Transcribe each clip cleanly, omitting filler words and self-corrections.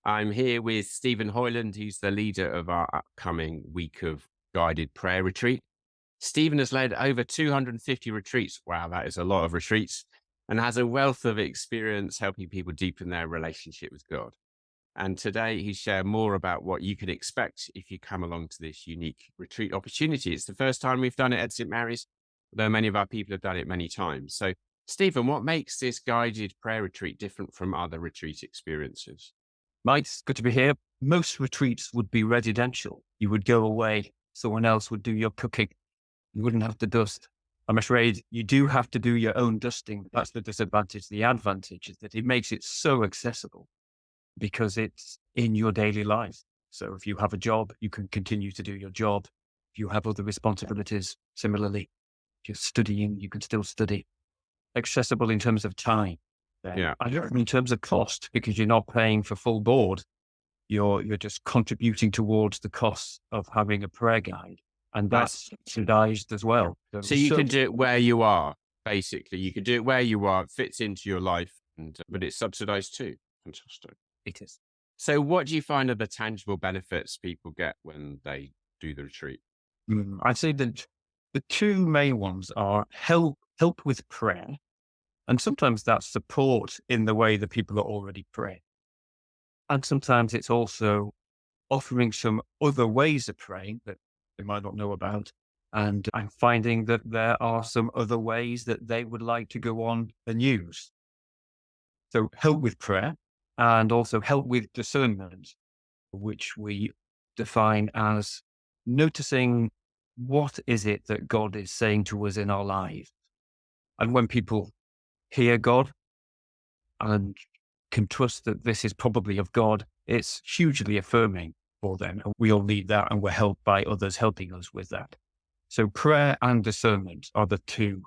I'm here with Stephen Hoyland, who's the leader of our upcoming week of guided prayer retreat. Stephen has led over 250 retreats. Wow, that is a lot of retreats, and has a wealth of experience helping people deepen their relationship with God. And today he shared more about what you can expect if you come along to this unique retreat opportunity. It's the first time we've done it at St. Mary's, though many of our people have done it many times. So, Stephen, what makes this guided prayer retreat different from other retreat experiences? Mike, it's good to be here. Most retreats would be residential. You would go away, someone else would do your cooking. You wouldn't have to dust. I'm afraid you do have to do your own dusting. That's the disadvantage. The advantage is that it makes it so accessible because it's in your daily life. So if you have a job, you can continue to do your job. If you have other responsibilities, similarly, if you're studying, you can still study. Accessible in terms of time. Yeah. I don't in terms of cost, because you're not paying for full board. You're just contributing towards the cost of having a prayer guide, and That's that's subsidized as well. so you can do it where you are, basically. You can do it where you are, it fits into your life, but it's subsidized too. Fantastic. It is. So what do you find are the tangible benefits people get when they do the retreat? I'd say that the two main ones are help with prayer, and sometimes that's support in the way that people are already praying, and sometimes it's also offering some other ways of praying that they might not know about. And I'm finding that there are some other ways that they would like to go on and use. So help with prayer and also help with discernment, which we define as noticing what is it that God is saying to us in our lives. And when people hear God and can trust that this is probably of God, it's hugely affirming for them. And we all need that, and we're helped by others helping us with that. So prayer and discernment are the two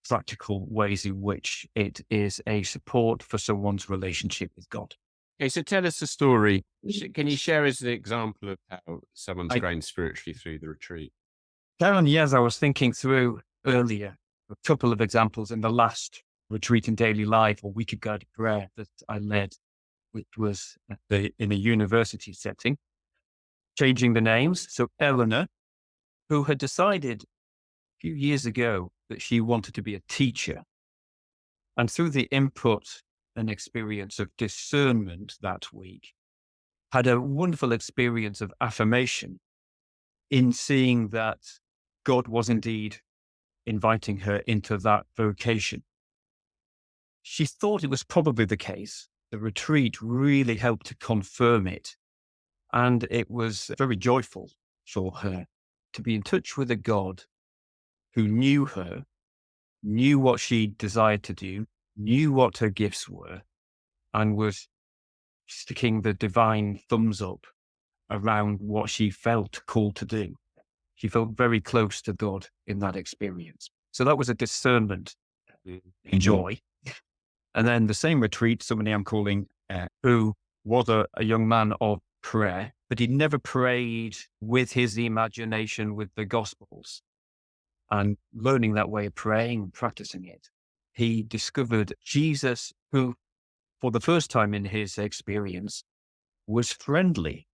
practical ways in which it is a support for someone's relationship with God. Okay, so tell us a story. Can you share us an example of how someone's I grown spiritually through the retreat? Karen, yes, I was thinking through earlier a couple of examples in the last retreat in daily life or week of guided prayer that I led, which was in a university setting, changing the names. So Eleanor, who had decided a few years ago that she wanted to be a teacher, and through the input and experience of discernment that week, had a wonderful experience of affirmation in seeing that God was indeed inviting her into that vocation. She thought it was probably the case. The retreat really helped to confirm it. And it was very joyful for her to be in touch with a God who knew her, knew what she desired to do, knew what her gifts were, and was sticking the divine thumbs up around what she felt called to do. She felt very close to God in that experience. So that was a discernment joy. And then the same retreat, somebody I'm calling, who was a young man of prayer, but he never prayed with his imagination with the Gospels. And learning that way of praying and practicing it, he discovered Jesus, who, for the first time in his experience, was friendly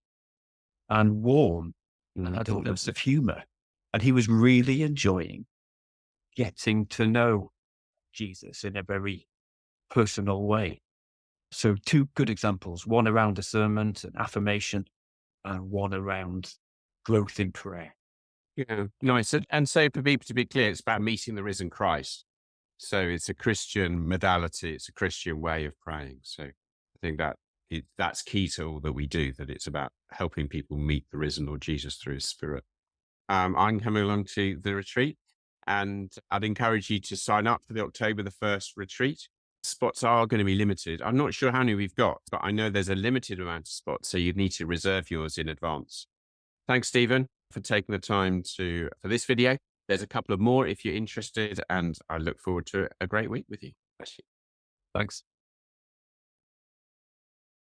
and warm and had a sense of humor. And he was really enjoying getting to know Jesus in a very personal way. So two good examples, one around discernment and affirmation, and one around growth in prayer. Yeah, nice. And so for people to be clear, it's about meeting the risen Christ. So it's a Christian modality. It's a Christian way of praying. So I think that's key to all that we do, that it's about helping people meet the risen Lord Jesus through his spirit. I'm coming along to the retreat, and I'd encourage you to sign up for the October the 1st retreat. Spots are going to be limited. I'm not sure how many we've got, but I know there's a limited amount of spots. So you'd need to reserve yours in advance. Thanks, Stephen, for taking the time for this video. There's a couple of more if you're interested, and I look forward to a great week with you. Bless you. Thanks.